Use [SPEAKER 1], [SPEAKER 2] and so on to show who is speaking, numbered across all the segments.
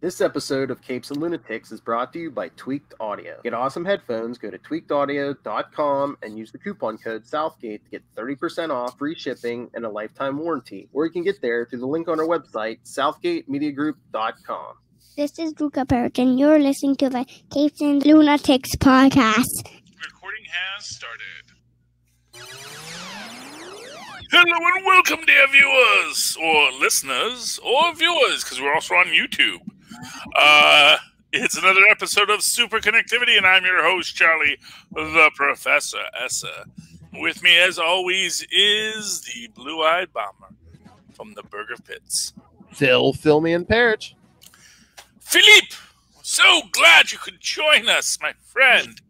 [SPEAKER 1] This episode of Capes and Lunatics is brought to you by Tweaked Audio. Get awesome headphones, go to tweakedaudio.com and use the coupon code Southgate to get 30% off, free shipping, and a lifetime warranty. Or you can get there through the link on our website, southgatemediagroup.com.
[SPEAKER 2] This is Luca Perich, and you're listening to the Capes and Lunatics podcast.
[SPEAKER 3] Recording has started. Hello and welcome, dear viewers, or listeners, or viewers, because we're also on YouTube. It's another episode of Super Connectivity, and I'm your host, Charlie, the Professor Esser. With me, as always, is the blue-eyed bomber from the Burger Pits.
[SPEAKER 1] Phil Perich.
[SPEAKER 3] Philippe, so glad you could join us, my friend.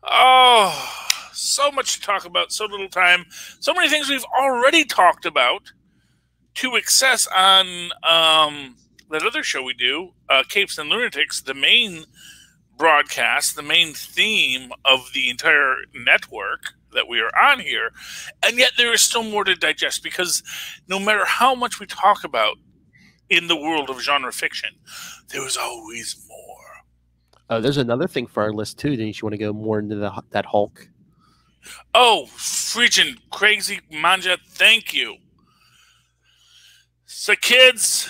[SPEAKER 3] Oh, so much to talk about, so little time, so many things we've already talked about to excess on that other show we do, Capes and Lunatics, the main broadcast, the main theme of the entire network that we are on here. And yet there is still more to digest, because no matter how much we talk about in the world of genre fiction, there is always more.
[SPEAKER 1] Oh, there's another thing for our list, too. Didn't you want to go more into that Hulk?
[SPEAKER 3] Oh, freaking crazy manja, thank you. So, kids,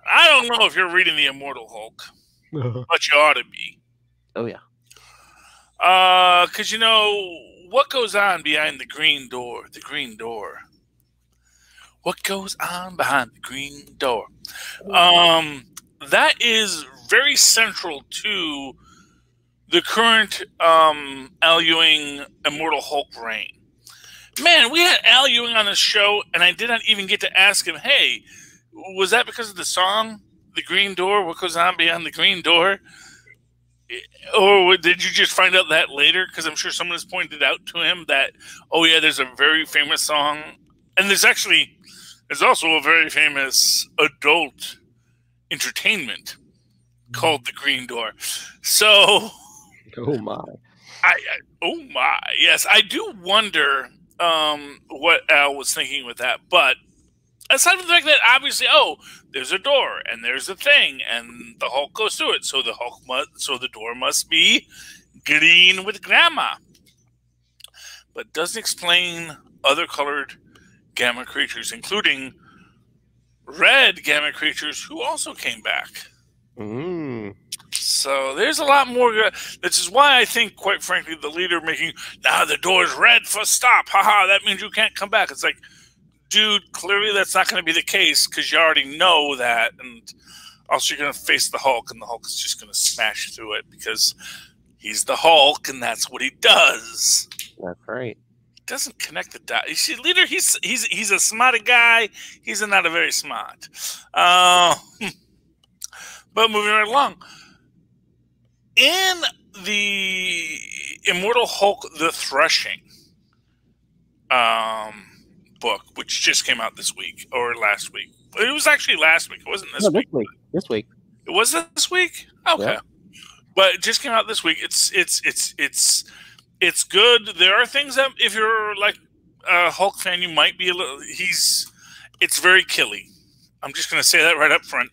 [SPEAKER 3] I don't know if you're reading The Immortal Hulk, but you ought to be.
[SPEAKER 1] Oh, yeah.
[SPEAKER 3] Because, you know, what goes on behind the green door? The green door. What goes on behind the green door? That is very central to the current Al Ewing Immortal Hulk reign. Man, we had Al Ewing on the show, and I did not even get to ask him, hey, was that because of the song, The Green Door? What goes on beyond the green door? Or did you just find out that later? Because I'm sure someone has pointed out to him that, oh yeah, there's a very famous song. And there's also a very famous adult entertainment called The Green Door. So...
[SPEAKER 1] Oh my!
[SPEAKER 3] Oh my! Yes, I do wonder what Al was thinking with that. But aside from the fact that obviously, there's a door and there's a thing, and the Hulk goes through it, so the door must be green with grandma. But doesn't explain other colored gamma creatures, including red gamma creatures who also came back. So there's a lot more. This is why I think, quite frankly, the leader making, now the door's red for stop. Haha, that means you can't come back. It's like, dude, clearly that's not going to be the case, because you already know that. And also you're going to face the Hulk, and the Hulk is just going to smash through it because he's the Hulk, and that's what he does.
[SPEAKER 1] That's right.
[SPEAKER 3] He doesn't connect the dots. You see, leader, he's a smart guy. He's not a very smart. But moving right along. In the Immortal Hulk, The Threshing book, which just came out this week, or last week. It was actually last week. It wasn't this week.
[SPEAKER 1] This week.
[SPEAKER 3] It was this week? Okay. Yeah. But it just came out this week. It's good. There are things that, if you're like a Hulk fan, you might be a little... It's very killy. I'm just going to say that right up front.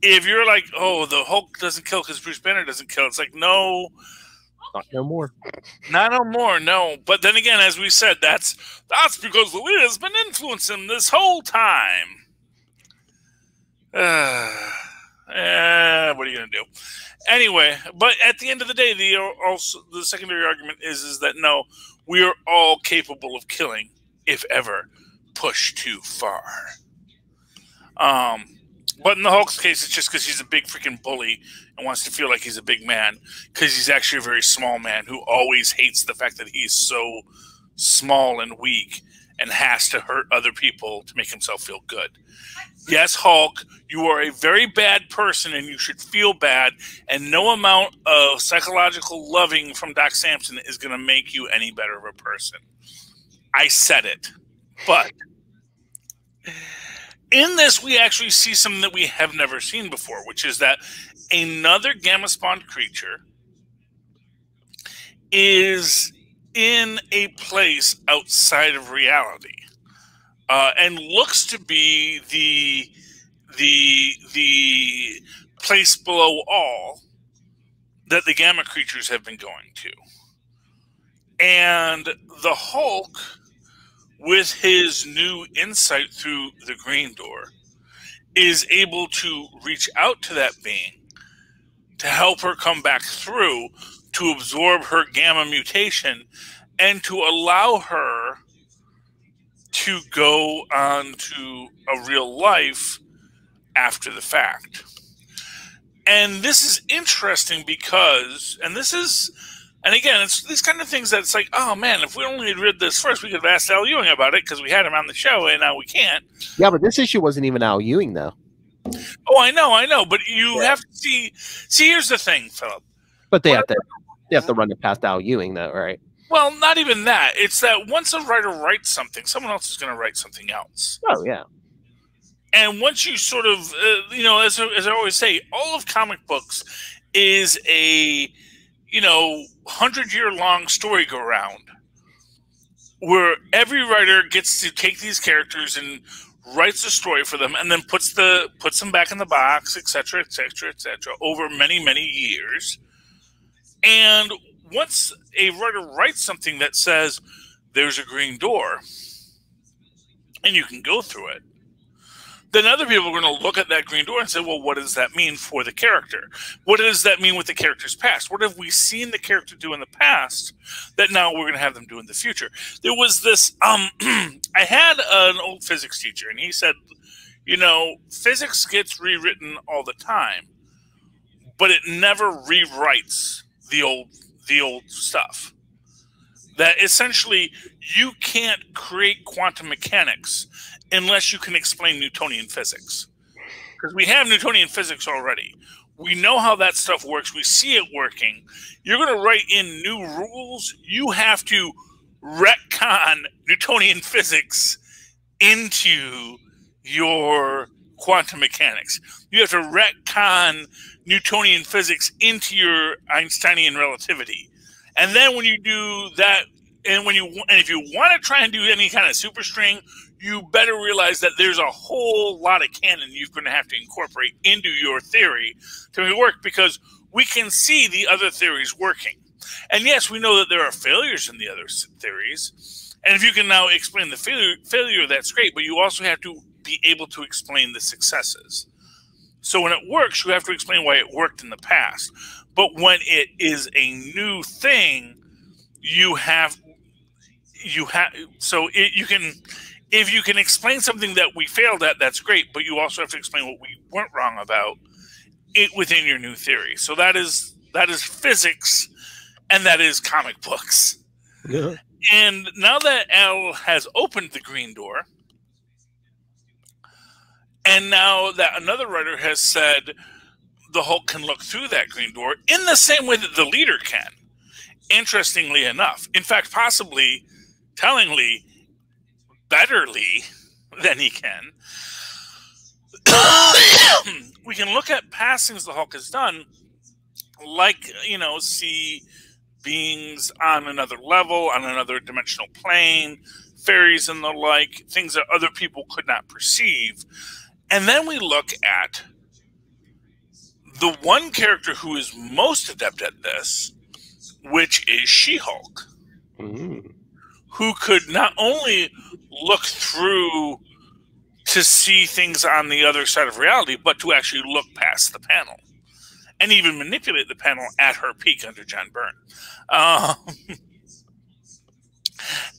[SPEAKER 3] If you're like, oh, the Hulk doesn't kill because Bruce Banner doesn't kill, it's like, no.
[SPEAKER 1] Not no more.
[SPEAKER 3] Not no more, no. But then again, as we said, that's because the leader's been influencing this whole time. What are you going to do? Anyway, but at the end of the day, the secondary argument is that, no, we are all capable of killing, if ever pushed too far. But in the Hulk's case, it's just because he's a big freaking bully and wants to feel like he's a big man, because he's actually a very small man who always hates the fact that he's so small and weak and has to hurt other people to make himself feel good. Yes, Hulk, you are a very bad person and you should feel bad, and no amount of psychological loving from Doc Samson is going to make you any better of a person. I said it. But... in this, we actually see something that we have never seen before, which is that another gamma-spawned creature is in a place outside of reality, and looks to be the place below all that the Gamma creatures have been going to. And the Hulk, with his new insight through the Green Door, is able to reach out to that being to help her come back through, to absorb her Gamma mutation, and to allow her to go on to a real life after the fact. And this is interesting because, and again, it's these kind of things that it's like, oh man, if we only had read this first, we could have asked Al Ewing about it because we had him on the show, and now we can't.
[SPEAKER 1] Yeah, but this issue wasn't even Al Ewing, though.
[SPEAKER 3] Oh, I know, but you have to see. Here's the thing, Philip.
[SPEAKER 1] But they have to run it past Al Ewing, though, right? Well,
[SPEAKER 3] not even that. It's that once a writer writes something, someone else is going to write something else.
[SPEAKER 1] Oh, yeah.
[SPEAKER 3] And once you sort of, as I always say, all of comic books is a, 100-year-long story go round where every writer gets to take these characters and writes a story for them and then puts them back in the box, etc., over many, many years. And once a writer writes something that says there's a green door and you can go through it, then other people are going to look at that green door and say, well, what does that mean for the character? What does that mean with the character's past? What have we seen the character do in the past that now we're going to have them do in the future? There was this, I had an old physics teacher, and he said, physics gets rewritten all the time, but it never rewrites the old stuff. That essentially you can't create quantum mechanics unless you can explain Newtonian physics. Because we have Newtonian physics already. We know how that stuff works. We see it working. You're going to write in new rules. You have to retcon Newtonian physics into your quantum mechanics. You have to retcon Newtonian physics into your Einsteinian relativity. And then when you do that, and if you want to try and do any kind of superstring, you better realize that there's a whole lot of canon you're going to have to incorporate into your theory to make it work, because we can see the other theories working. And yes, we know that there are failures in the other theories. And if you can now explain the failure, that's great, but you also have to be able to explain the successes. So when it works, you have to explain why it worked in the past. But when it is a new thing, you can, if you can explain something that we failed at, that's great, but you also have to explain what we weren't wrong about it within your new theory. So that is physics, and that is comic books.
[SPEAKER 1] Yeah.
[SPEAKER 3] And now that Al has opened the green door, and now that another writer has said the Hulk can look through that green door in the same way that the leader can, interestingly enough, in fact, possibly, tellingly, betterly than he can, we can look at past things the Hulk has done, like, see beings on another level, on another dimensional plane, fairies and the like, things that other people could not perceive. And then we look at the one character who is most adept at this, which is She-Hulk, who could not only look through to see things on the other side of reality, but to actually look past the panel and even manipulate the panel at her peak under John Byrne.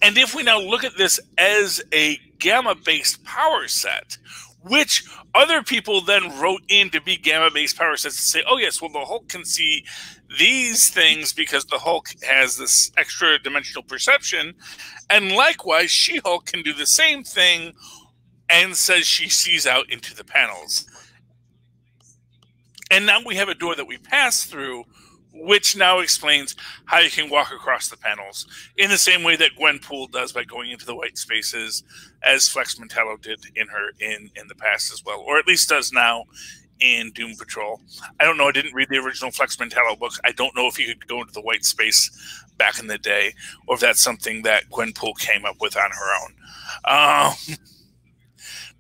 [SPEAKER 3] And if we now look at this as a gamma-based power set, which other people then wrote in to be gamma-based power sets to say, oh yes, well, the Hulk can see these things because the Hulk has this extra dimensional perception, and likewise She-Hulk can do the same thing and says she sees out into the panels. And now we have a door that we pass through, which now explains how you can walk across the panels in the same way that Gwenpool does by going into the white spaces, as Flex Mentallo did in the past as well, or at least does now in Doom Patrol. I don't know. I didn't read the original Flex Mentallo books. I don't know if you could go into the white space back in the day, or if that's something that Gwenpool came up with on her own.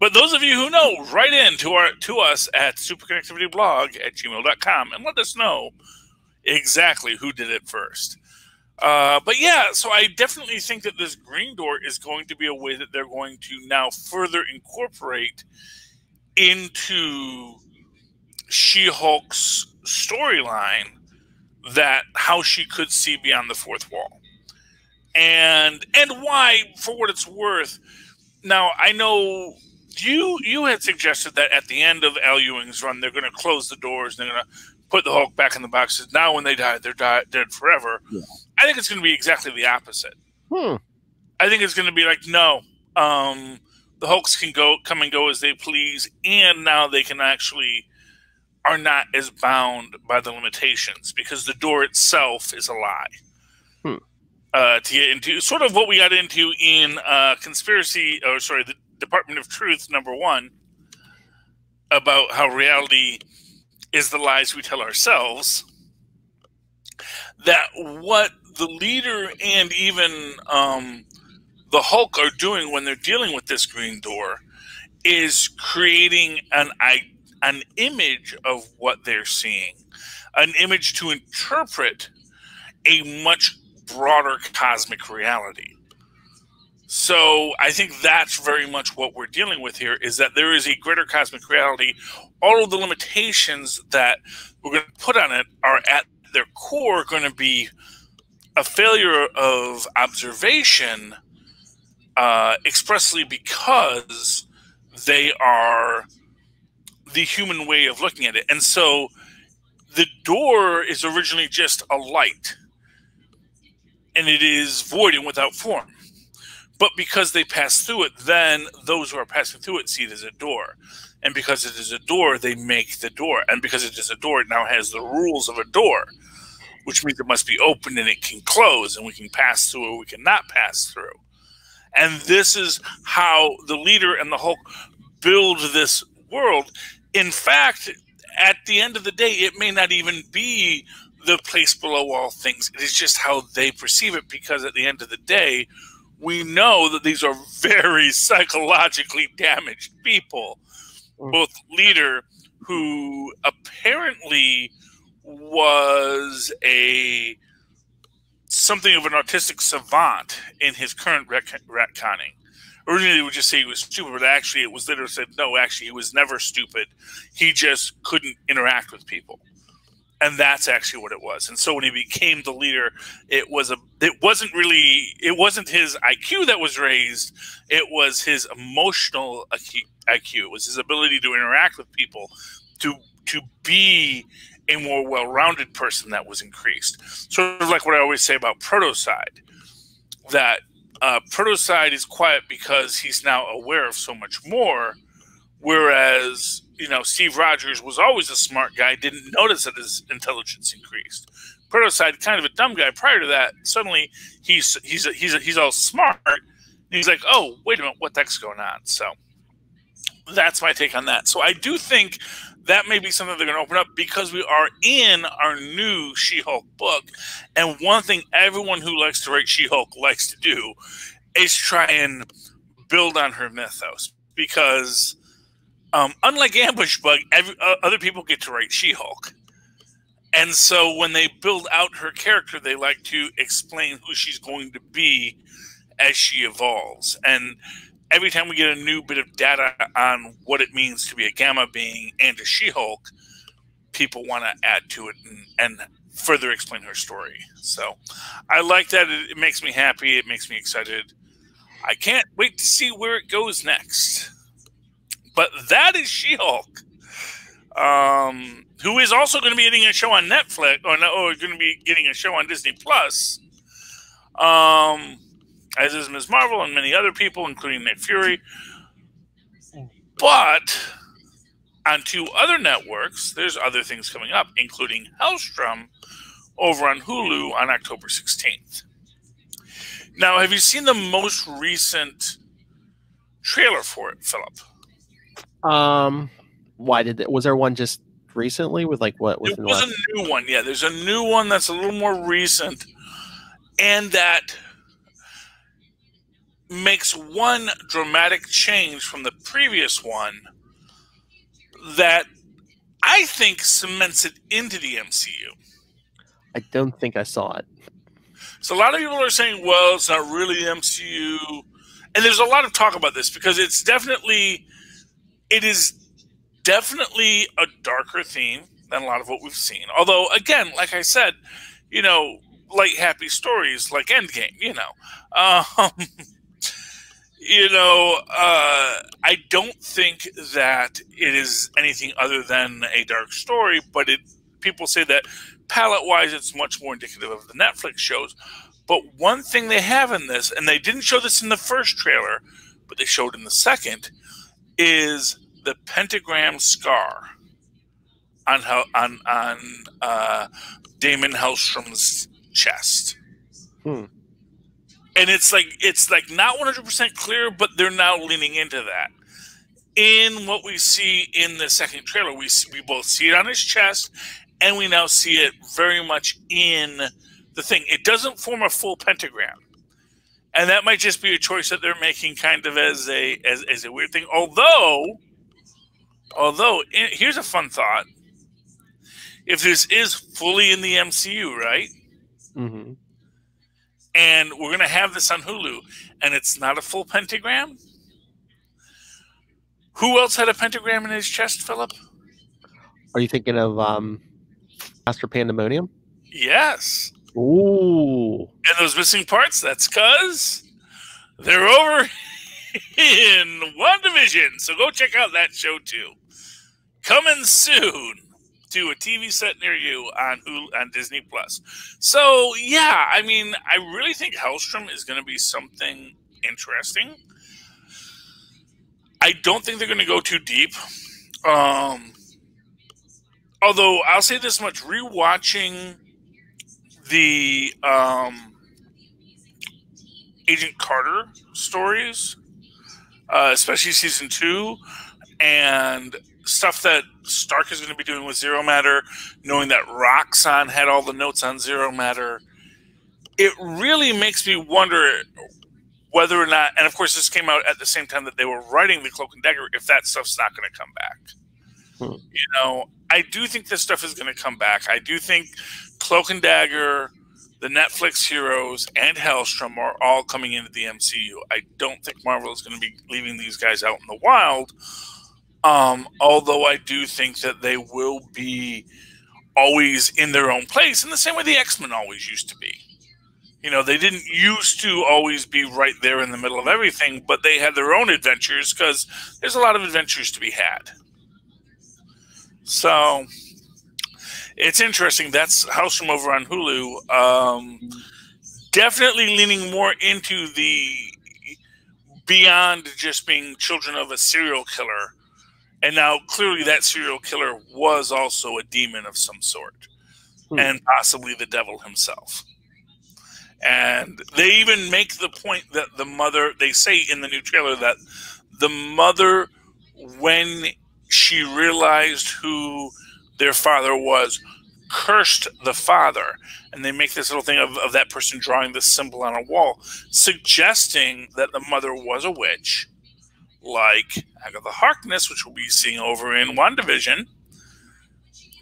[SPEAKER 3] But those of you who know, write in to us at superconnectivityblog@gmail.com and let us know exactly who did it first. But yeah, so I definitely think that this green door is going to be a way that they're going to now further incorporate into She-Hulk's storyline that how she could see beyond the fourth wall. And why, for what it's worth. Now, I know you had suggested that at the end of Al Ewing's run, they're going to close the doors and they're going to put the Hulk back in the boxes. Now, when they die, they're dead forever. Yeah. I think it's going to be exactly the opposite. I think it's going to be like, no, the Hulks can come and go as they please, and now they can actually are not as bound by the limitations because the door itself is a lie. To get into sort of what we got into in the Department of Truth #1 about how reality is the lies we tell ourselves. That what the leader and even the Hulk are doing when they're dealing with this green door is creating an image of what they're seeing, an image to interpret a much broader cosmic reality. So I think that's very much what we're dealing with here, is that there is a greater cosmic reality. All of the limitations that we're going to put on it are at their core going to be a failure of observation, expressly because they are the human way of looking at it. And so the door is originally just a light, and it is void and without form. But because they pass through it, then those who are passing through it see it as a door. And because it is a door, they make the door. And because it is a door, it now has the rules of a door, which means it must be open and it can close, and we can pass through or we cannot pass through. And this is how the leader and the Hulk build this world. In fact, at the end of the day, it may not even be the place below all things. It is just how they perceive it, because at the end of the day, we know that these are very psychologically damaged people. Both leader, who apparently was something of an autistic savant in his current retconning. Originally, they would just say he was stupid, but actually it was later said, no, actually he was never stupid. He just couldn't interact with people. And that's actually what it was. And so when he became the leader, it wasn't his IQ that was raised. It was his emotional IQ. It was his ability to interact with people, to be a more well-rounded person that was increased. Sort of like what I always say about Protocide, that Protocide is quiet because he's now aware of so much more, whereas Steve Rogers was always a smart guy, didn't notice that his intelligence increased. Protocide, kind of a dumb guy prior to that, suddenly he's all smart. And he's like, oh, wait a minute, what the heck's going on? So that's my take on that. So I do think that may be something they're going to open up, because we are in our new She-Hulk book. And one thing everyone who likes to write She-Hulk likes to do is try and build on her mythos, because unlike Ambush Bug, other people get to write She-Hulk. And so when they build out her character, they like to explain who she's going to be as she evolves. And every time we get a new bit of data on what it means to be a Gamma being and a She-Hulk, people want to add to it and further explain her story. So I like that. It makes me happy. It makes me excited. I can't wait to see where it goes next. But that is She-Hulk, who is also going to be getting a show on Netflix, or going to be getting a show on Disney Plus, as is Ms. Marvel and many other people, including Nick Fury. But on 2 other networks, there's other things coming up, including Hellstrom over on Hulu on October 16th. Now, have you seen the most recent trailer for it, Philip?
[SPEAKER 4] Was there one just recently with like what?
[SPEAKER 3] There was a new one. Yeah, there's a new one that's a little more recent, and that makes one dramatic change from the previous one that I think cements it into the MCU.
[SPEAKER 4] I don't think I saw it.
[SPEAKER 3] So a lot of people are saying, well, it's not really MCU. And there's a lot of talk about this because it is definitely a darker theme than a lot of what we've seen. Although, again, like I said, light, happy stories like Endgame, I don't think that it is anything other than a dark story, but people say that palette-wise, it's much more indicative of the Netflix shows. But one thing they have in this, and they didn't show this in the first trailer, but they showed in the second, is the pentagram scar on Damon Hellstrom's chest. And it's like not 100% clear, but they're now leaning into that. In what we see in the second trailer, we both see it on his chest, and we now see it very much in the thing. It doesn't form a full pentagram, and that might just be a choice that they're making, kind of as a weird thing. Although, here's a fun thought: if this is fully in the MCU, right?
[SPEAKER 4] Mm-hmm.
[SPEAKER 3] And we're going to have this on Hulu, and it's not a full pentagram. Who else had a pentagram in his chest, Philip?
[SPEAKER 4] Are you thinking of Master Pandemonium?
[SPEAKER 3] Yes.
[SPEAKER 4] Ooh.
[SPEAKER 3] And those missing parts, that's because they're over in WandaVision. So go check out that show, too. Coming soon to a TV set near you on Hulu, on Disney+. So, yeah, I mean, I really think Hellstrom is going to be something interesting. I don't think they're going to go too deep. Although, I'll say this much. Rewatching the Agent Carter stories, especially Season 2, and stuff that Stark is going to be doing with Zero Matter, knowing that Roxxon had all the notes on Zero Matter, it really makes me wonder whether or not, and of course this came out at the same time that they were writing the Cloak and Dagger, if that stuff's not going to come back. I do think this stuff is going to come back. I do think Cloak and Dagger, the Netflix heroes, and Hellstrom are all coming into the MCU. I don't think Marvel is going to be leaving these guys out in the wild. Although I do think that they will be always in their own place in the same way the X-Men always used to be. They didn't used to always be right there in the middle of everything, but they had their own adventures because there's a lot of adventures to be had. So it's interesting. That's Hellstrom over on Hulu. Definitely leaning more into the beyond just being children of a serial killer. And now, clearly, that serial killer was also a demon of some sort, and possibly the devil himself. And they even make the point that the mother, they say in the new trailer that the mother, when she realized who their father was, cursed the father. And they make this little thing of that person drawing this symbol on a wall, suggesting that the mother was a witch, like Agatha Harkness, which we'll be seeing over in WandaVision,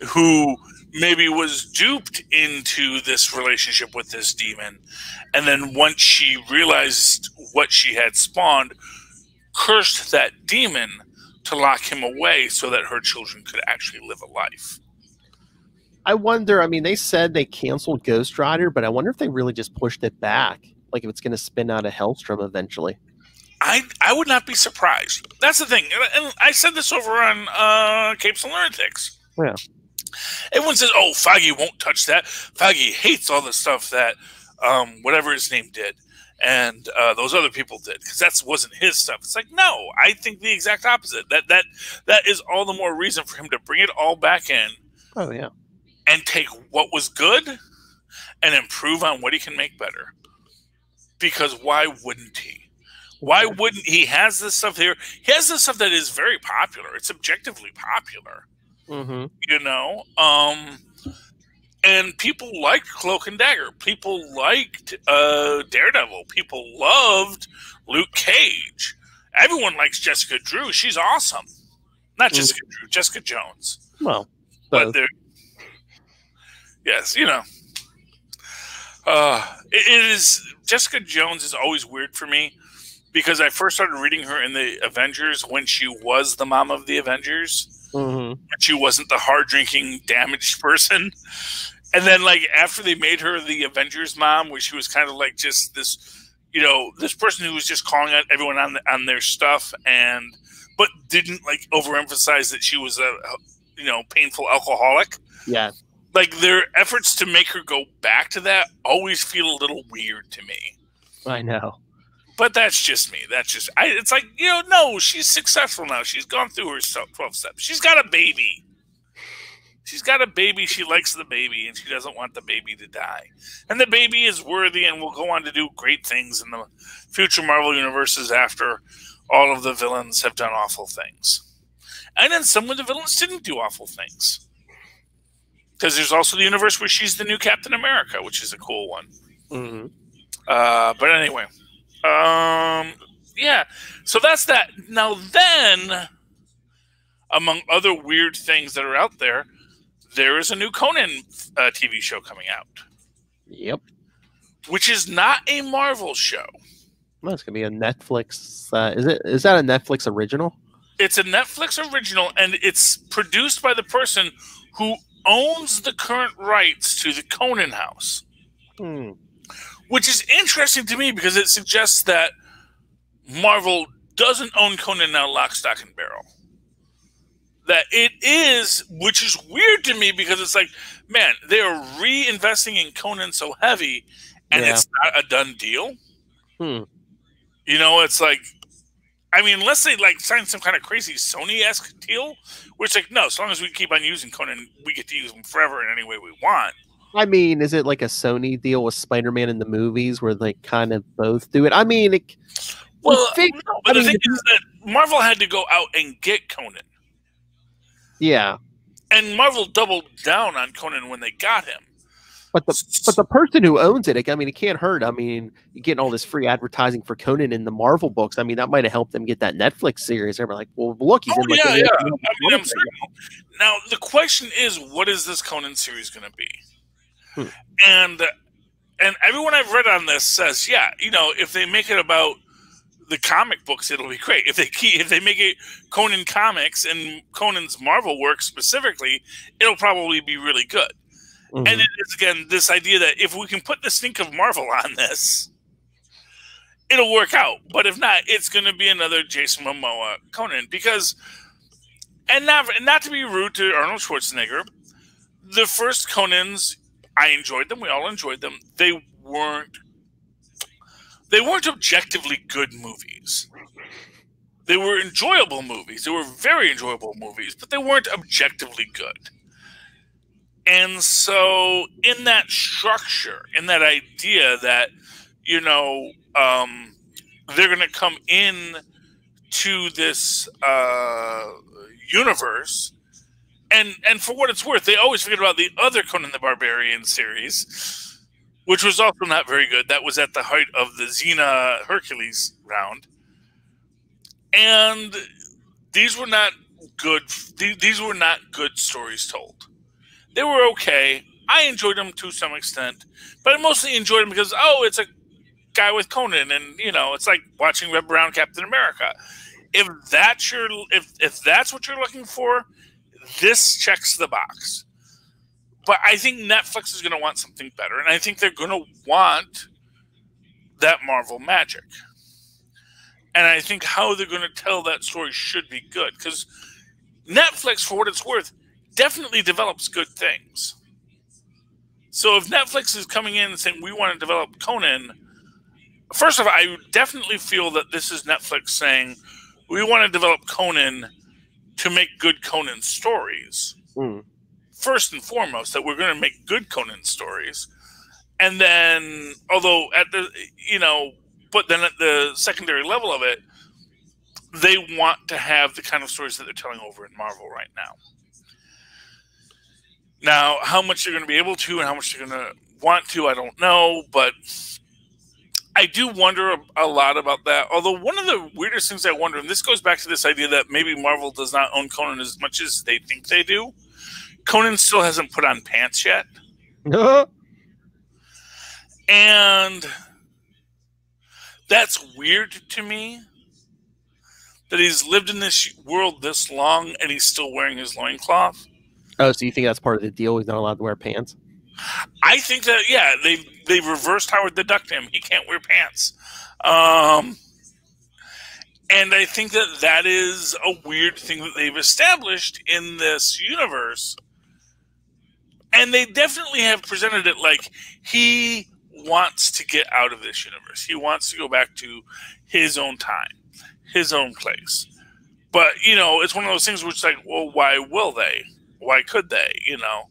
[SPEAKER 3] who maybe was duped into this relationship with this demon. And then once she realized what she had spawned, cursed that demon to lock him away so that her children could actually live a life.
[SPEAKER 4] I wonder, they said they canceled Ghost Rider, but I wonder if they really just pushed it back. Like if it's going to spin out of Hellstrom eventually.
[SPEAKER 3] I would not be surprised. That's the thing. And I said this over on Capes and Lunatics.
[SPEAKER 4] Yeah.
[SPEAKER 3] Everyone says, oh, Feige won't touch that. Feige hates all the stuff that whatever his name did and those other people did, because that wasn't his stuff. It's like, no, I think the exact opposite. That is all the more reason for him to bring it all back in.
[SPEAKER 4] Oh, yeah.
[SPEAKER 3] And take what was good and improve on what he can make better. Because why wouldn't he? Why wouldn't he? Has this stuff here. He has this stuff that is very popular. It's objectively popular.
[SPEAKER 4] Mm-hmm.
[SPEAKER 3] And people liked Cloak and Dagger. People liked Daredevil. People loved Luke Cage. Everyone likes Jessica Drew. She's awesome. Not Jessica Drew, Jessica Jones.
[SPEAKER 4] Well,
[SPEAKER 3] but they're yes, you know. It is Jessica Jones is always weird for me because I first started reading her in the Avengers when she was the mom of the Avengers. She wasn't the hard-drinking, damaged person. And then, like, after they made her the Avengers mom, where she was kind of like just this, you know, this person who was just calling out everyone on their stuff, but didn't like overemphasize that she was a, you know, painful alcoholic.
[SPEAKER 4] Yeah.
[SPEAKER 3] Like, their efforts to make her go back to that always feel a little weird to me.
[SPEAKER 4] I know.
[SPEAKER 3] But that's just me. That's just it's like, you know, no, she's successful now. She's gone through her 12 steps. She's got a baby. She's got a baby. She likes the baby, and she doesn't want the baby to die. And the baby is worthy and will go on to do great things in the future Marvel universes after all of the villains have done awful things. And then some of the villains didn't do awful things. Because there's also the universe where she's the new Captain America, which is a cool one. But anyway. Yeah. So that's that. Now then, among other weird things that are out there, there is a new Conan TV show coming out.
[SPEAKER 4] Yep.
[SPEAKER 3] Which is not a Marvel show.
[SPEAKER 4] Well, it's gonna be a Netflix. Is that a Netflix original?
[SPEAKER 3] It's a Netflix original, and it's produced by the person who owns the current rights to the Conan house. Which is interesting to me because it suggests that Marvel doesn't own Conan now lock, stock, and barrel. That it is, which is weird to me because it's like, man, they are reinvesting in Conan so heavy, and it's not a done deal. You know, it's like, I mean, unless they like sign some kind of crazy Sony-esque deal, where it's like, no, as long as we keep on using Conan, we get to use him forever in any way we want.
[SPEAKER 4] I mean, is it like a Sony deal with Spider-Man in the movies where they kind of both do it? I mean, the thing is that
[SPEAKER 3] Marvel had to go out and get Conan.
[SPEAKER 4] Yeah.
[SPEAKER 3] And Marvel doubled down on Conan when they got him.
[SPEAKER 4] But the person who owns it, I mean, it can't hurt. I mean, you're getting all this free advertising for Conan in the Marvel books. I mean, that might have helped them get that Netflix series. They're like, well, look, he's in like
[SPEAKER 3] I mean, I'm certain. Now, the question is, what is this Conan series going to be? And everyone I've read on this says, yeah, you know, if they make it about the comic books, it'll be great. If they make it Conan comics and Conan's Marvel work specifically, it'll probably be really good. And it is, again, this idea that if we can put the stink of Marvel on this, it'll work out. But if not, it's going to be another Jason Momoa Conan. Because, and not to be rude to Arnold Schwarzenegger, the first Conans, I enjoyed them. We all enjoyed them. They weren't objectively good movies. They were enjoyable movies. They were very enjoyable movies, but they weren't objectively good. And so in that structure, in that idea that, you know, they're going to come in to this universe, and for what it's worth, they always forget about the other Conan the Barbarian series, which was also not very good. That was at the height of the Xena Hercules round. And these were not good. These were not good stories told. They were okay. I enjoyed them to some extent, but I mostly enjoyed them because, oh, it's a guy with Conan, and you know, it's like watching Red Brown Captain America. If that's what you're looking for, this checks the box. But I think Netflix is going to want something better, and I think they're going to want that Marvel magic. And I think how they're going to tell that story should be good, because Netflix, for what it's worth, definitely develops good things. So if Netflix is coming in and saying, we want to develop Conan, first of all, I definitely feel that this is Netflix saying, we want to develop Conan to make good Conan stories. First and foremost, that we're going to make good Conan stories. And then, although at the, you know, but then at the secondary level of it, they want to have the kind of stories that they're telling over in Marvel right now. Now, how much they're going to be able to and how much they're going to want to, I don't know, but I do wonder a lot about that. Although one of the weirdest things I wonder, and this goes back to this idea that maybe Marvel does not own Conan as much as they think they do. Conan still hasn't put on pants yet. And that's weird to me, that he's lived in this world this long and he's still wearing his loincloth.
[SPEAKER 4] Oh, so you think that's part of the deal? He's not allowed to wear pants?
[SPEAKER 3] I think that, yeah, they reversed Howard the Duck to him. He can't wear pants. And I think that is a weird thing that they've established in this universe. And they definitely have presented it like he wants to get out of this universe. He wants to go back to his own time, his own place. But, you know, it's one of those things where it's like, well, why will they? Why could they? You know,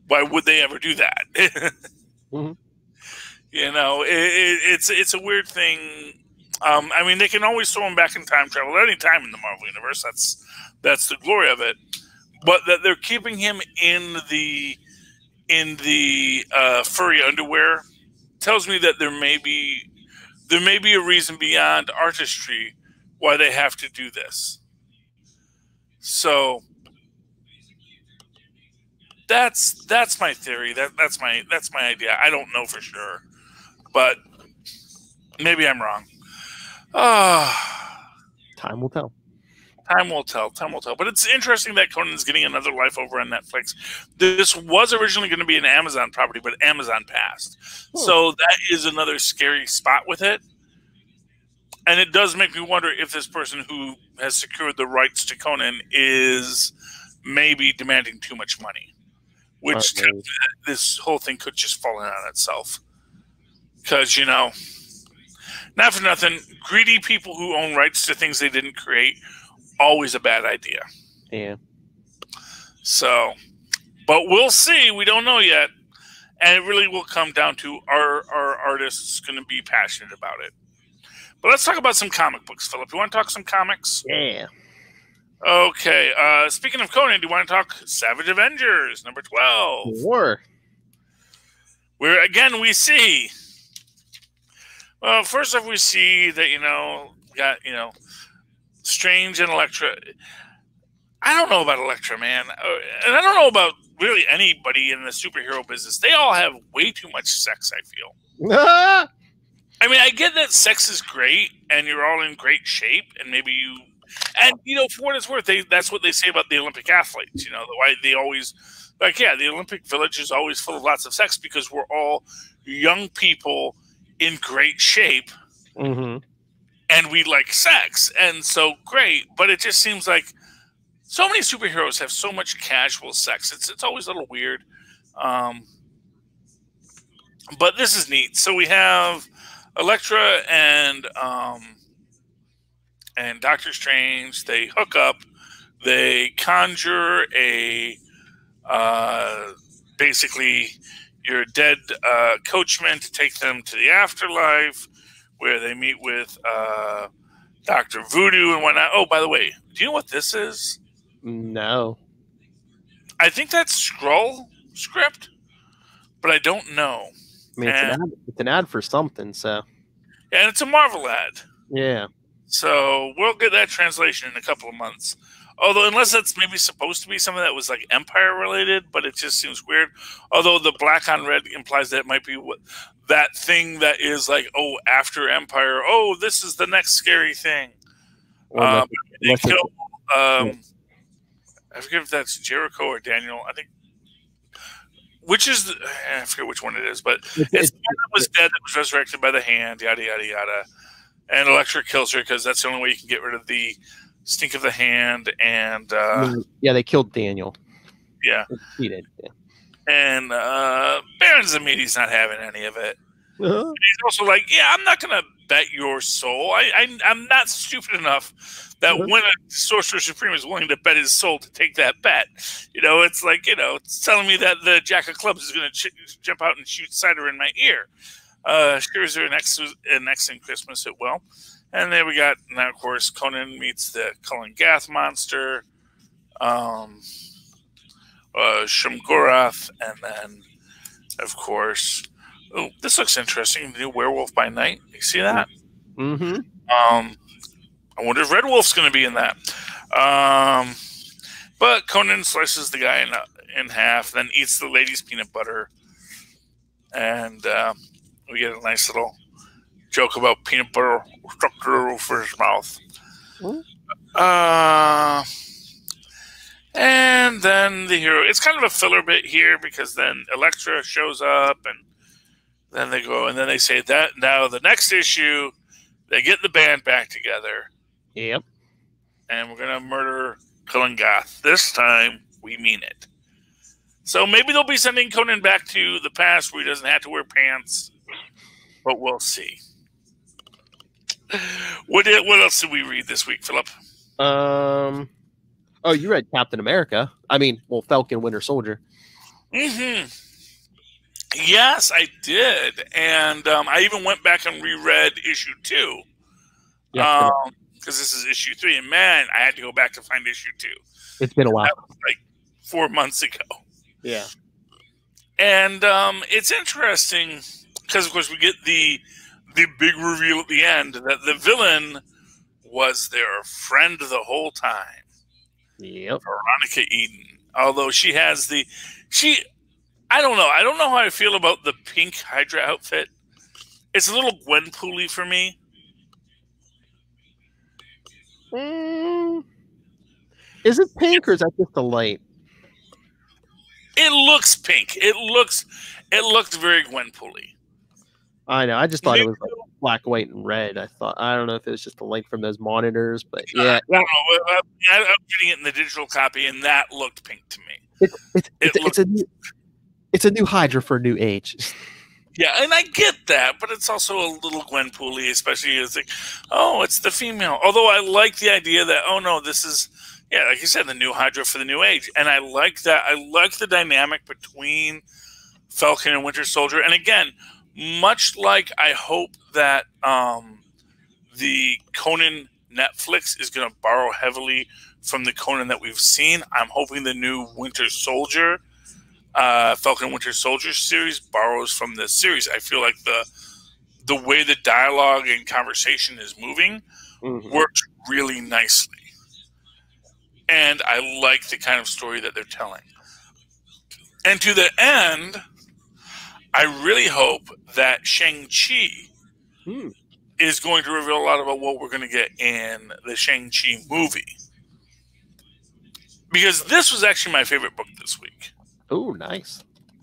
[SPEAKER 3] why would they ever do that?
[SPEAKER 4] Mm-hmm.
[SPEAKER 3] You know, it's a weird thing. I mean, they can always throw him back in time travel at any time in the Marvel universe. That's the glory of it. But that they're keeping him in the furry underwear tells me that there may be a reason beyond artistry why they have to do this. So that's my theory. That's my idea. I don't know for sure, but maybe I'm wrong.
[SPEAKER 4] Time will tell.
[SPEAKER 3] Time will tell. Time will tell. But it's interesting that Conan's getting another life over on Netflix. This was originally going to be an Amazon property, but Amazon passed. So that is another scary spot with it. And it does make me wonder if this person who has secured the rights to Conan is maybe demanding too much money, which tells me that this whole thing could just fall in on itself. Because, you know, not for nothing, greedy people who own rights to things they didn't create, always a bad idea.
[SPEAKER 4] Yeah.
[SPEAKER 3] So, but we'll see. We don't know yet. And it really will come down to our artists going to be passionate about it. But let's talk about some comic books, Philip. You want to talk some comics?
[SPEAKER 4] Yeah.
[SPEAKER 3] Okay. Speaking of Conan, do you want to talk Savage Avengers, number 12?
[SPEAKER 4] Sure.
[SPEAKER 3] Where, again, we see... Well, first off, we see that, got, Strange and Elektra. I don't know about Elektra, man. And I don't know about really anybody in the superhero business. They all have way too much sex, I feel. I mean, I get that sex is great and you're all in great shape and maybe you... And, for what it's worth, that's what they say about the Olympic athletes. The why they always... Like, yeah, the Olympic Village is always full of lots of sex because we're all young people in great shape.
[SPEAKER 4] Mm-hmm.
[SPEAKER 3] And we like sex. And so, great. But it just seems like so many superheroes have so much casual sex. It's always a little weird. But this is neat. So we have Elektra and Doctor Strange. They hook up. They conjure basically your dead coachman to take them to the afterlife, where they meet with Dr. Voodoo and whatnot. Oh, by the way, do you know what this is?
[SPEAKER 4] No.
[SPEAKER 3] I think that's Skrull script, but I don't know.
[SPEAKER 4] I mean, it's an ad for something, so.
[SPEAKER 3] And it's a Marvel ad.
[SPEAKER 4] Yeah.
[SPEAKER 3] So we'll get that translation in a couple of months. Although, unless that's maybe supposed to be something that was like Empire related, but it just seems weird. Although the black on red implies that it might be that thing that is like, oh, after Empire. Oh, this is the next scary thing. They kill, I forget if that's Jericho or Daniel. I think. Which is, I forget which one it is, but it's the one that was dead that was resurrected by the hand, yada, yada, yada. And Elektra kills her because that's the only way you can get rid of the stink of the hand. And
[SPEAKER 4] yeah, they killed Daniel.
[SPEAKER 3] Yeah.
[SPEAKER 4] He did, yeah.
[SPEAKER 3] And Baron Zamedi's not having any of it.
[SPEAKER 4] Uh-huh.
[SPEAKER 3] He's also like, yeah, I'm not going to bet your soul. I'm not stupid enough that when a Sorcerer Supreme is willing to bet his soul to take that bet. It's like, it's telling me that the Jack of Clubs is going to jump out and shoot cider in my ear. Sure, is there an X in Christmas? It will. And then we got, now of course, Conan meets the Cullen Gath monster. Shumgorath, and then, of course, oh, this looks interesting. The new Werewolf by Night. You see that?
[SPEAKER 4] Mm-hmm.
[SPEAKER 3] I wonder if Red Wolf's going to be in that. But Conan slices the guy in half, then eats the lady's peanut butter, and we get a nice little joke about peanut butter stuck to the roof of his mouth. And then the hero, it's kind of a filler bit here because then Elektra shows up, and then they go, and then they say that now the next issue, they get the band back together.
[SPEAKER 4] Yep.
[SPEAKER 3] And we're going to murder Kulangath. This time, we mean it. So maybe they'll be sending Conan back to the past where he doesn't have to wear pants, but we'll see. What else did we read this week, Philip?
[SPEAKER 4] Oh, you read Captain America. I mean, well, Falcon Winter Soldier.
[SPEAKER 3] Mm-hmm. Yes, I did. And I even went back and reread issue 2.
[SPEAKER 4] Yeah.
[SPEAKER 3] Because this is issue 3. And man, I had to go back to find issue 2.
[SPEAKER 4] It's been a while.
[SPEAKER 3] That was like 4 months ago.
[SPEAKER 4] Yeah.
[SPEAKER 3] And it's interesting because, of course, we get the big reveal at the end that the villain was their friend the whole time.
[SPEAKER 4] Yep.
[SPEAKER 3] Veronica Eden. Although she has I don't know. I don't know how I feel about the pink Hydra outfit. It's a little Gwenpool-y for me.
[SPEAKER 4] Is it pink or is that just a light?
[SPEAKER 3] It looks pink. It looked very Gwenpool-y.
[SPEAKER 4] I know. I just thought it was like black, white, and red. I don't know if it was just a light from those monitors, but yeah.
[SPEAKER 3] I don't know. I'm getting it in the digital copy, and that looked pink to me.
[SPEAKER 4] It's a new Hydra for a new age.
[SPEAKER 3] Yeah, and I get that, but it's also a little Gwenpool-y, especially as like, oh, it's the female. Although I like the idea that, oh no, this is, yeah, like you said, the new Hydra for the new age. And I like that. I like the dynamic between Falcon and Winter Soldier. And again, much like I hope that the Conan Netflix is going to borrow heavily from the Conan that we've seen, I'm hoping the new Winter Soldier, Falcon Winter Soldier series borrows from this series. I feel like the way the dialogue and conversation is moving works really nicely. And I like the kind of story that they're telling. And to the end, I really hope that Shang-Chi is going to reveal a lot about what we're going to get in the Shang-Chi movie. Because this was actually my favorite book this week.
[SPEAKER 4] Oh, nice.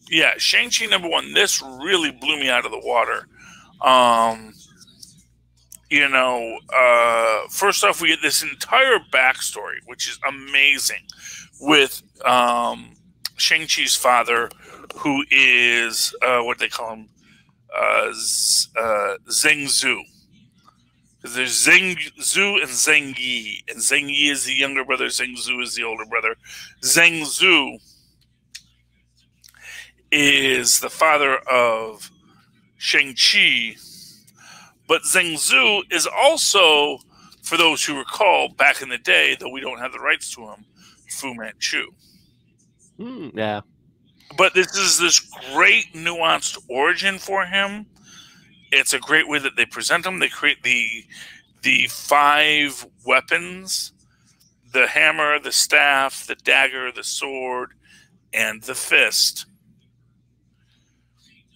[SPEAKER 3] Yeah, Shang-Chi #1. This really blew me out of the water. First off, we get this entire backstory, which is amazing, with Shang-Chi's father, who is, what do they call him? Zheng Zhu. There's Zheng Zhu and Zheng Yi. And Zheng Yi is the younger brother. Zheng Zhu is the older brother. Zheng Zhu is the father of Shang-Chi. But Zheng Zhu is also, for those who recall, back in the day, though we don't have the rights to him, Fu Manchu.
[SPEAKER 4] Yeah.
[SPEAKER 3] But this is this great nuanced origin for him. It's a great way that they present him. They create the 5 weapons: the hammer, the staff, the dagger, the sword, and the fist.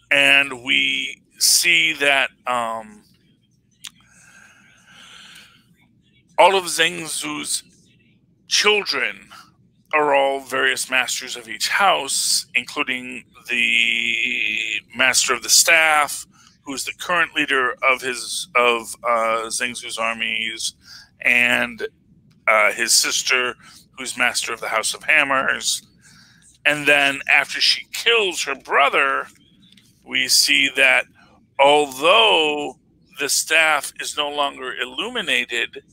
[SPEAKER 3] And we see that all of Zheng Zhu's children are all various masters of each house, including the master of the staff, who's the current leader of Zheng Zhu's armies, and his sister, who's master of the House of Hammers. And then after she kills her brother, we see that although the staff is no longer illuminated,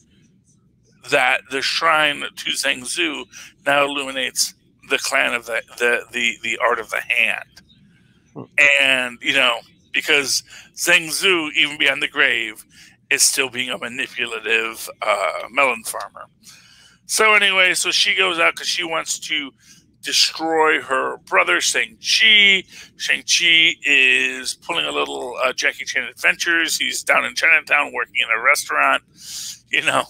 [SPEAKER 3] that the shrine to Zheng Zhu now illuminates the clan of the art of the hand. And, because Zheng Zhu, even beyond the grave, is still being a manipulative melon farmer. So anyway, so she goes out because she wants to destroy her brother, Shang-Chi. Shang-Chi is pulling a little Jackie Chan adventures. He's down in Chinatown working in a restaurant, you know,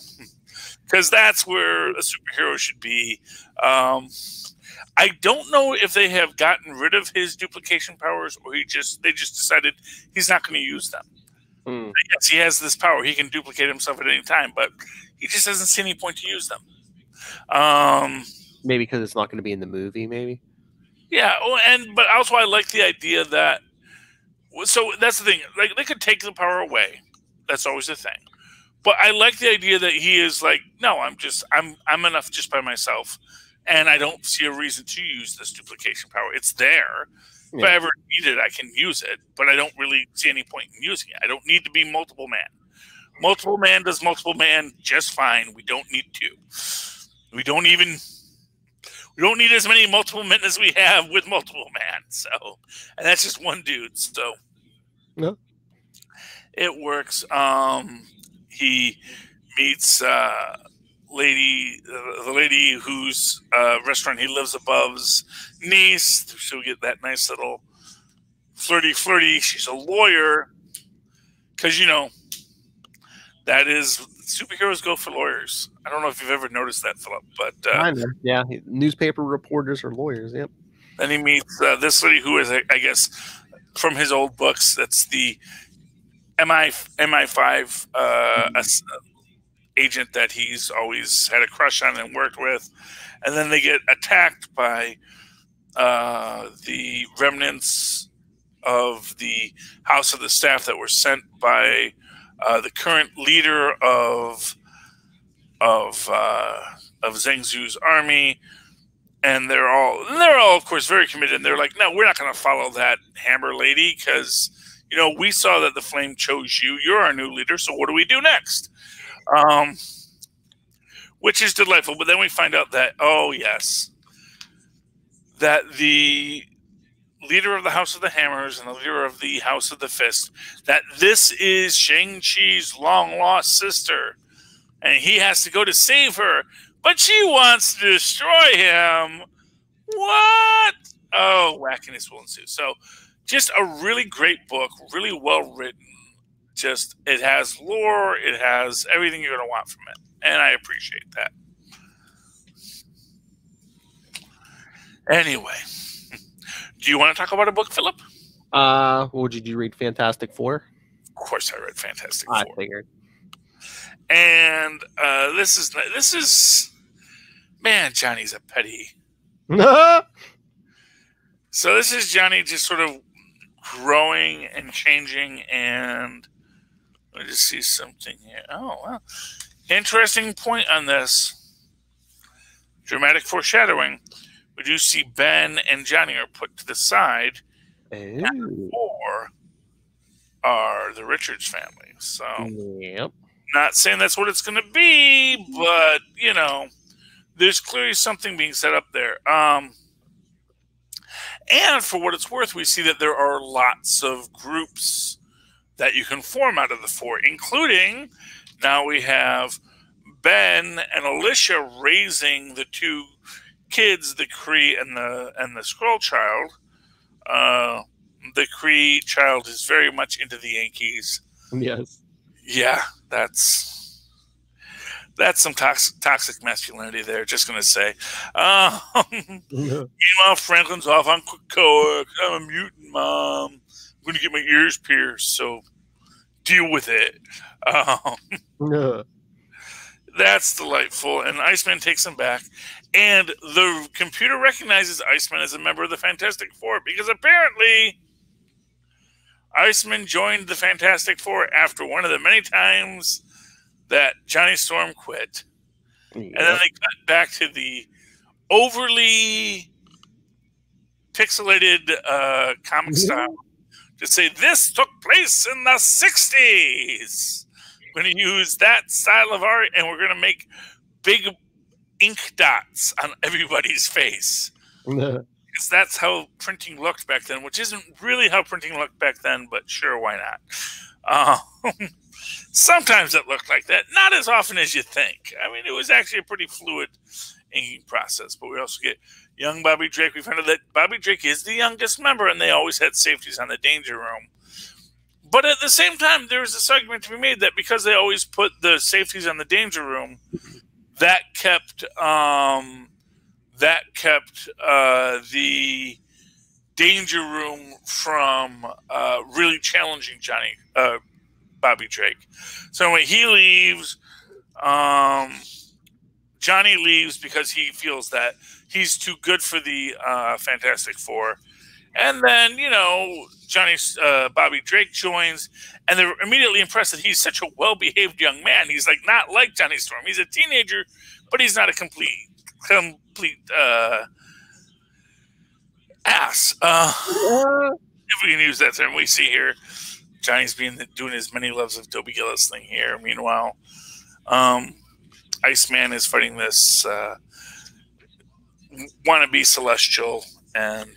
[SPEAKER 3] because that's where a superhero should be. I don't know if they have gotten rid of his duplication powers, or they just decided he's not going to use them. Yes, he has this power; he can duplicate himself at any time, but he just doesn't see any point to use them.
[SPEAKER 4] Maybe because it's not going to be in the movie. Maybe.
[SPEAKER 3] Yeah, but also I like the idea that. So that's the thing; like they could take the power away. That's always the thing. But I like the idea that he is like, no, I'm enough just by myself. And I don't see a reason to use this duplication power. It's there. If I ever need it, I can use it. But I don't really see any point in using it. I don't need to be multiple man. Multiple man does multiple man just fine. We don't need to. We don't need as many multiple men as we have with multiple man. So, and that's just one dude. So,
[SPEAKER 4] no,
[SPEAKER 3] it works. He meets the lady whose restaurant he lives above's niece. So we get that nice little flirty. She's a lawyer, because that is superheroes go for lawyers. I don't know if you've ever noticed that, Philip, but
[SPEAKER 4] yeah, newspaper reporters are lawyers. Yep.
[SPEAKER 3] Then he meets this lady who is, I guess, from his old books. That's the MI5 agent that he's always had a crush on and worked with. And then they get attacked by the remnants of the House of the Staff that were sent by the current leader of Zheng Zu's army. And they're all, of course, very committed. And they're like, no, we're not going to follow that Hammer lady, because we saw that the Flame chose you. You're our new leader. So what do we do next? Which is delightful. But then we find out that, oh, yes, that the leader of the House of the Hammers and the leader of the House of the Fist, that this is Shang-Chi's long-lost sister. And he has to go to save her. But she wants to destroy him. What? Oh, wackiness will ensue. So just a really great book, really well written. Just, it has lore, it has everything you're going to want from it. And I appreciate that. Anyway, do you want to talk about a book, Philip?
[SPEAKER 4] Well, did you read Fantastic Four?
[SPEAKER 3] Of course I read Fantastic
[SPEAKER 4] I
[SPEAKER 3] Four.
[SPEAKER 4] figured.
[SPEAKER 3] And this is, man, Johnny's a petty. So this is Johnny just sort of growing and changing, and let me just see something here. Oh, well. Interesting point on this. Dramatic foreshadowing. We do see Ben and Johnny are put to the side. And four are the Richards family. So,
[SPEAKER 4] yep.
[SPEAKER 3] Not saying that's what it's going to be, but, there's clearly something being set up there. And for what it's worth, we see that there are lots of groups that you can form out of the four, including now we have Ben and Alicia raising the two kids, the Kree and the Skrull child. The Kree child is very much into the Yankees.
[SPEAKER 4] Yes.
[SPEAKER 3] Yeah, that's some toxic masculinity there. Just gonna say. Meanwhile, Franklin's off on coke. I'm a mutant, Mom. I'm gonna get my ears pierced. So deal with it. That's delightful. And Iceman takes him back, and the computer recognizes Iceman as a member of the Fantastic Four, because apparently Iceman joined the Fantastic Four after one of the many times that Johnny Storm quit. Yeah. And then they cut back to the overly pixelated comic style to say this took place in the 60s. We're going to use that style of art, and we're going to make big ink dots on everybody's face. Because that's how printing looked back then, which isn't really how printing looked back then, but sure, why not? Sometimes it looked like that. Not as often as you think. I mean, it was actually a pretty fluid inking process, but we also get, young Bobby Drake. We found out that Bobby Drake is the youngest member, and they always had safeties on the Danger Room. But at the same time, there's this argument to be made that because they always put the safeties on the Danger Room, that kept the Danger Room from really challenging Bobby Drake. So when he leaves, Johnny leaves because he feels that he's too good for the Fantastic Four. And then, Bobby Drake joins, and they're immediately impressed that he's such a well-behaved young man. He's like not like Johnny Storm. He's a teenager, but he's not a complete ass. If we can use that term, we see here Johnny's doing his many loves of Toby Gillis thing here. Meanwhile, Iceman is fighting this wannabe Celestial, and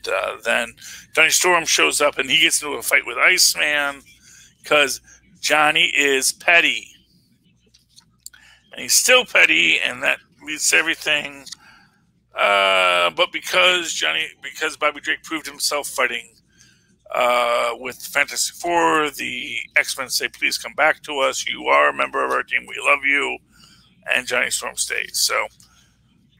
[SPEAKER 3] then Johnny Storm shows up, and he gets into a fight with Iceman because Johnny is petty, and he's still petty, and that leads to everything. But because Bobby Drake proved himself fighting with Fantastic Four, the X-Men say, "Please come back to us. You are a member of our team. We love you." And Johnny Storm stays. So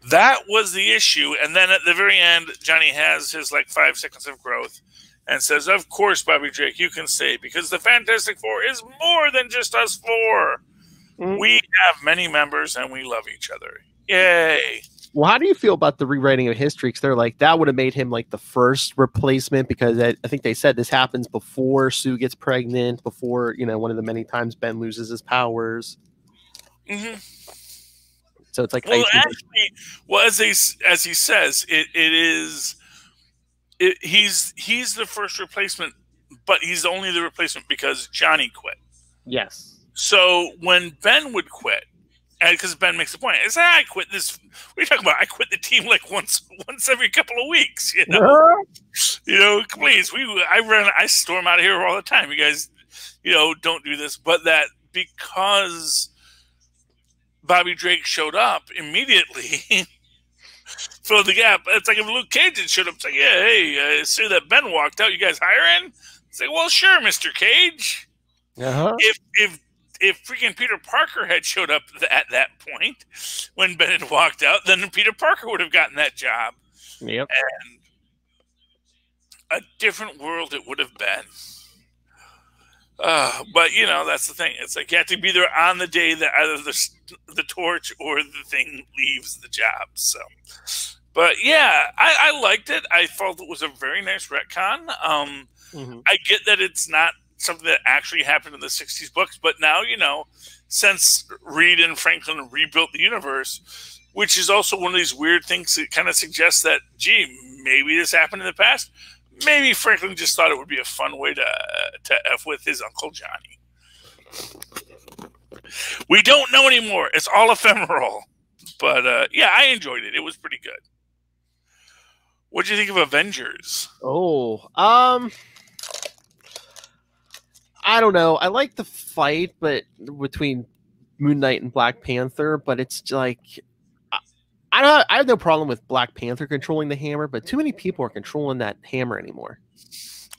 [SPEAKER 3] that was the issue. And then at the very end, Johnny has his 5 seconds of growth and says, "Of course, Bobby Drake, you can stay because the Fantastic Four is more than just us four. We have many members and we love each other. Yay."
[SPEAKER 4] Well, how do you feel about the rewriting of history? Because they're like, that would have made him the first replacement, because I think they said this happens before Sue gets pregnant, before, one of the many times Ben loses his powers.
[SPEAKER 3] Mm-hmm.
[SPEAKER 4] So it's
[SPEAKER 3] well, actually, as he says, he's the first replacement, but he's only the replacement because Johnny quit.
[SPEAKER 4] Yes.
[SPEAKER 3] So when Ben would quit, and because Ben makes the point, it's I quit this. What are you talking about? I quit the team once every couple of weeks. Please, I storm out of here all the time. You guys, don't do this. But that because Bobby Drake showed up immediately, filled the gap. It's like if Luke Cage had showed up, it's like, yeah, hey, I see that Ben walked out. You guys hiring? It's like, well, sure, Mr. Cage.
[SPEAKER 4] Uh-huh.
[SPEAKER 3] If freaking Peter Parker had showed up at that point when Ben had walked out, then Peter Parker would have gotten that job.
[SPEAKER 4] Yep.
[SPEAKER 3] And a different world it would have been. But, that's the thing. It's like you have to be there on the day that either the torch or the thing leaves the job. So, but yeah, I liked it. I felt it was a very nice retcon. I get that it's not something that actually happened in the 60s books, but now, since Reed and Franklin rebuilt the universe, which is also one of these weird things that kind of suggests that, gee, maybe this happened in the past. Maybe Franklin just thought it would be a fun way to F with his Uncle Johnny. We don't know anymore. It's all ephemeral. But, yeah, I enjoyed it. It was pretty good. What do you think of Avengers?
[SPEAKER 4] I don't know. I like the fight, but between Moon Knight and Black Panther, but it's like I have no problem with Black Panther controlling the hammer, but too many people are controlling that hammer anymore.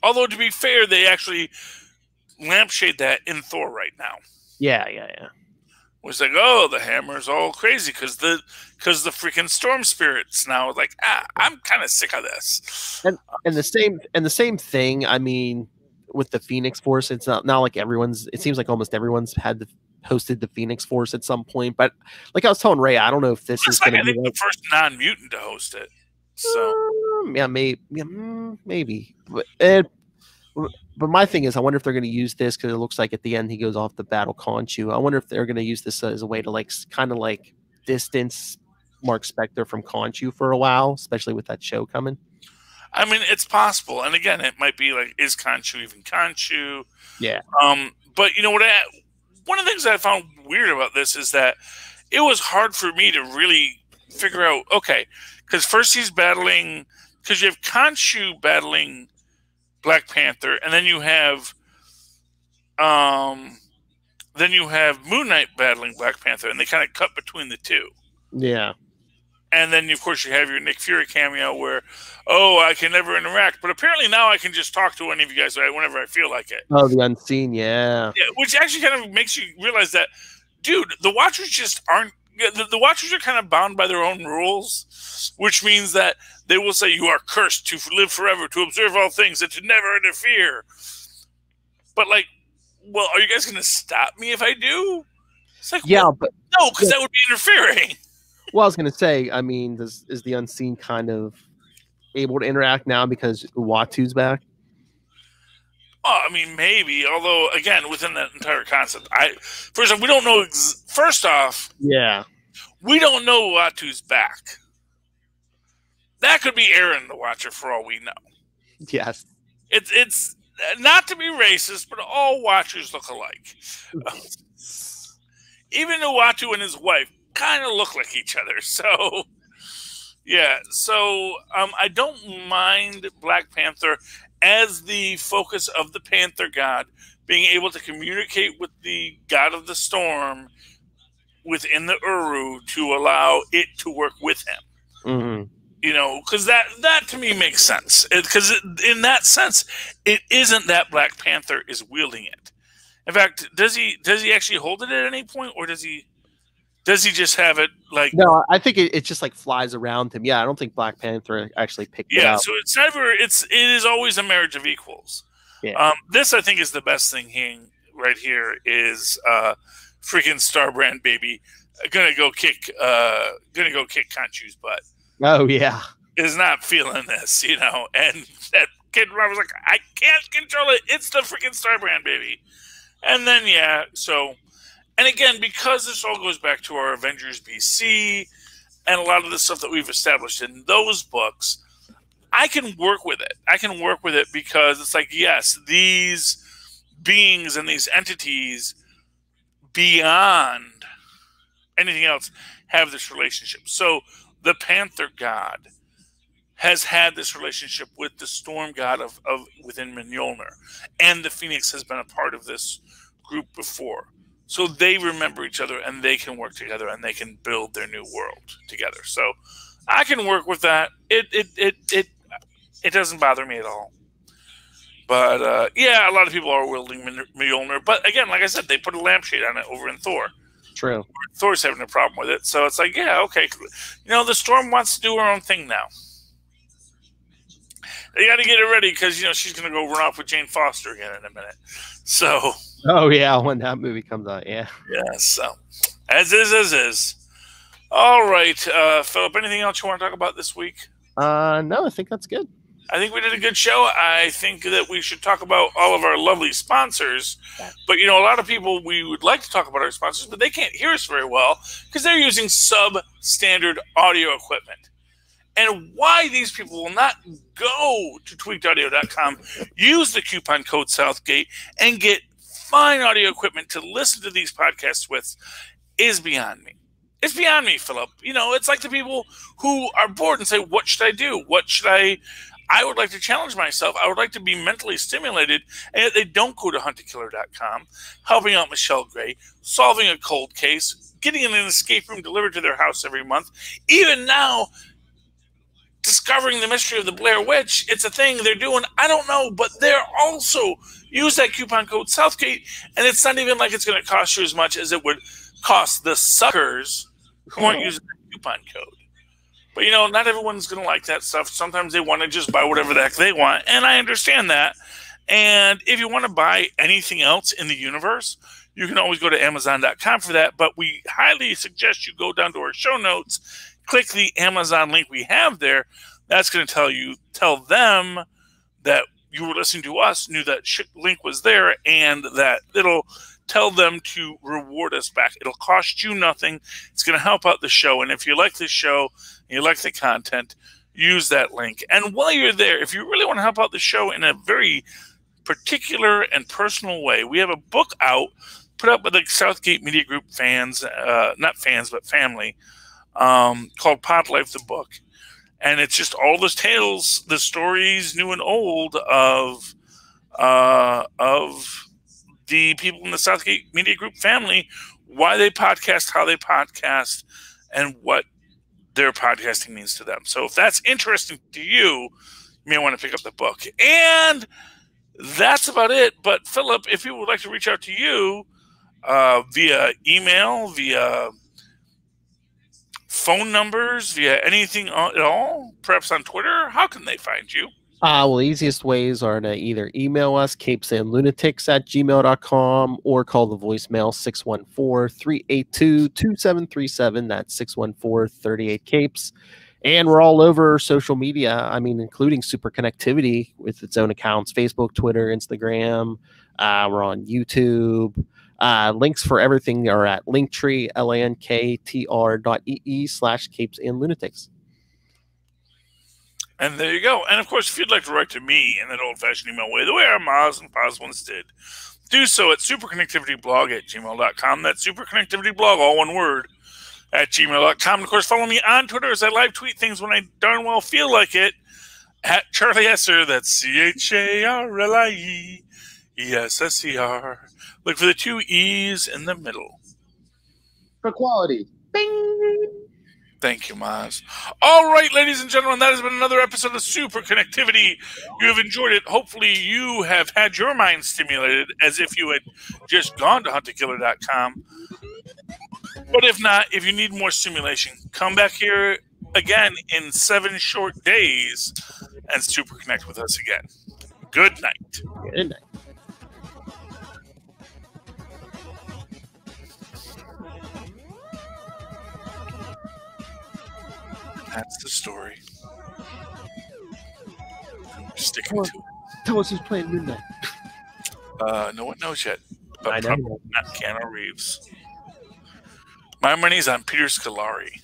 [SPEAKER 3] Although, to be fair, they actually lampshade that in Thor right now.
[SPEAKER 4] Yeah.
[SPEAKER 3] It's like, oh, the hammer's all crazy because the freaking storm spirits now. Like, I'm kind of sick of this.
[SPEAKER 4] And the same thing. I mean, with the Phoenix Force, it's not like everyone's. It seems like almost everyone's hosted the Phoenix Force at some point. But like I was telling Ray, I don't know if this is going to be
[SPEAKER 3] the first non-mutant to host it. So
[SPEAKER 4] maybe. But my thing is, I wonder if they're going to use this because it looks like at the end he goes off to battle Khonshu. I wonder if they're going to use this as a way to kind of distance Mark Spector from Khonshu for a while, especially with that show coming.
[SPEAKER 3] I mean, it's possible, and again, it might be like, is Khonshu even Khonshu?
[SPEAKER 4] Yeah.
[SPEAKER 3] But you know what? One of the things I found weird about this is that it was hard for me to really figure out. Okay, because first he's battling, because you have Khonshu battling Black Panther, and then you have Moon Knight battling Black Panther, and they kind of cut between the two.
[SPEAKER 4] Yeah.
[SPEAKER 3] And then, of course, you have your Nick Fury cameo where, oh, I can never interact. But apparently now I can just talk to any of you guys whenever I feel like it.
[SPEAKER 4] Oh, the unseen, yeah.
[SPEAKER 3] Which actually kind of makes you realize that, dude, the Watchers just aren't... The Watchers are kind of bound by their own rules, which means that they will say, you are cursed to live forever, to observe all things, and to never interfere. But, like, well, are you guys going to stop me if I do? It's like,
[SPEAKER 4] yeah,
[SPEAKER 3] well,
[SPEAKER 4] but...
[SPEAKER 3] No, because that would be interfering.
[SPEAKER 4] Well, I was going to say, I mean, is the unseen kind of able to interact now because Uatu's back?
[SPEAKER 3] Well, I mean, maybe. Although, again, within that entire concept, first off, we don't know. First off,
[SPEAKER 4] yeah,
[SPEAKER 3] we don't know Uatu's back. That could be Aaron, the Watcher, for all we know.
[SPEAKER 4] Yes,
[SPEAKER 3] it's not to be racist, but all Watchers look alike. Even Uatu and his wife kind of look like each other. So, yeah. So, I don't mind Black Panther as the focus of the Panther God being able to communicate with the God of the Storm within the Uru to allow it to work with him.
[SPEAKER 4] Mm-hmm.
[SPEAKER 3] You know, because that to me makes sense. Because in that sense, it isn't that Black Panther is wielding it. In fact, does he actually hold it at any point, or does he just have it like?
[SPEAKER 4] No, I think it just like flies around him. Yeah, I don't think Black Panther actually picked it up.
[SPEAKER 3] Yeah, so it is always a marriage of equals.
[SPEAKER 4] Yeah.
[SPEAKER 3] This I think is the best thing right here is freaking Starbrand baby gonna go kick Khonshu's butt.
[SPEAKER 4] Oh yeah,
[SPEAKER 3] is not feeling this, you know, and that kid was like, I can't control it. It's the freaking Starbrand baby. And then, yeah, so, and again, because this all goes back to our Avengers BC and a lot of the stuff that we've established in those books, I can work with it. I can work with it because it's like, yes, these beings and these entities beyond anything else have this relationship. So the Panther God has had this relationship with the Storm God of within Mjolnir, and the Phoenix has been a part of this group before, so they remember each other and they can work together and they can build their new world together. So I can work with that. It doesn't bother me at all. But yeah, a lot of people are wielding Mjolnir, but again, like I said, they put a lampshade on it over in Thor.
[SPEAKER 4] True.
[SPEAKER 3] Thor's having a problem with it, so it's like, yeah, okay, you know, the Storm wants to do her own thing now. They got to get it ready because, you know, she's going to go run off with Jane Foster again in a minute. So.
[SPEAKER 4] Oh, yeah, when that movie comes out, yeah.
[SPEAKER 3] Yeah, so. As is. All right, Philip, anything else you want to talk about this week?
[SPEAKER 4] No, I think that's good.
[SPEAKER 3] I think we did a good show. I think that we should talk about all of our lovely sponsors. But, you know, a lot of people, we would like to talk about our sponsors, but they can't hear us very well because they're using substandard audio equipment. And why these people will not go to tweakedaudio.com, use the coupon code Southgate, and get fine audio equipment to listen to these podcasts with is beyond me. It's beyond me, Philip. You know, it's like the people who are bored and say, what should I do? What should I would like to challenge myself. I would like to be mentally stimulated, and yet they don't go to huntakiller.com, helping out Michelle Gray, solving a cold case, getting an escape room delivered to their house every month. Even now, discovering the mystery of the Blair Witch. It's a thing they're doing. I don't know, but they're also use that coupon code Southgate, and it's not even like it's going to cost you as much as it would cost the suckers who aren't using that coupon code. But, you know, not everyone's going to like that stuff. Sometimes they want to just buy whatever the heck they want, and I understand that. And if you want to buy anything else in the universe, you can always go to Amazon.com for that, but we highly suggest you go down to our show notes, click the Amazon link we have there. That's going to tell them that you were listening to us, knew that link was there, and that it'll tell them to reward us back. It'll cost you nothing. It's going to help out the show. And if you like the show, and you like the content, use that link. And while you're there, if you really want to help out the show in a very particular and personal way, we have a book out, put up by the Southgate Media Group fans, not fans, but family, called Pod Life the Book. And it's just all the tales, the stories, new and old, of the people in the Southgate Media Group family, why they podcast, how they podcast, and what their podcasting means to them. So if that's interesting to you, you may want to pick up the book. And that's about it. But Philip, if people would like to reach out to you via email, via phone numbers, via anything at all, perhaps on Twitter, how can they find you?
[SPEAKER 4] Well, the easiest ways are to either email us, capesandlunatics@gmail.com, or call the voicemail 614-382-2737. That's 614-38-CAPES. And we're all over social media, I mean, including Super Connectivity with its own accounts, Facebook, Twitter, Instagram. We're on YouTube. Links for everything are at Linktree, linktr.ee/capesandlunatics.
[SPEAKER 3] And there you go. And of course, if you'd like to write to me in that old-fashioned email way, the way our Maz and Paz once did, do so at superconnectivityblog@gmail.com. That's superconnectivityblog, all one word, at gmail.com. And of course, follow me on Twitter as I live tweet things when I darn well feel like it, at Charlie Esser. That's CharlieEsser. Look for the 2 E's in the middle.
[SPEAKER 1] For quality. Bing!
[SPEAKER 3] Thank you, Maz. All right, ladies and gentlemen, that has been another episode of Super Connectivity. You have enjoyed it. Hopefully, you have had your mind stimulated as if you had just gone to huntakiller.com. But if not, if you need more stimulation, come back here again in 7 short days and Super Connect with us again. Good night.
[SPEAKER 4] Good night.
[SPEAKER 3] That's the story. We're sticking to it.
[SPEAKER 4] Tell us who's playing Midnight.
[SPEAKER 3] No one knows yet. But
[SPEAKER 4] I know.
[SPEAKER 3] probably not Keanu Reeves. My money's on Peter Scolari.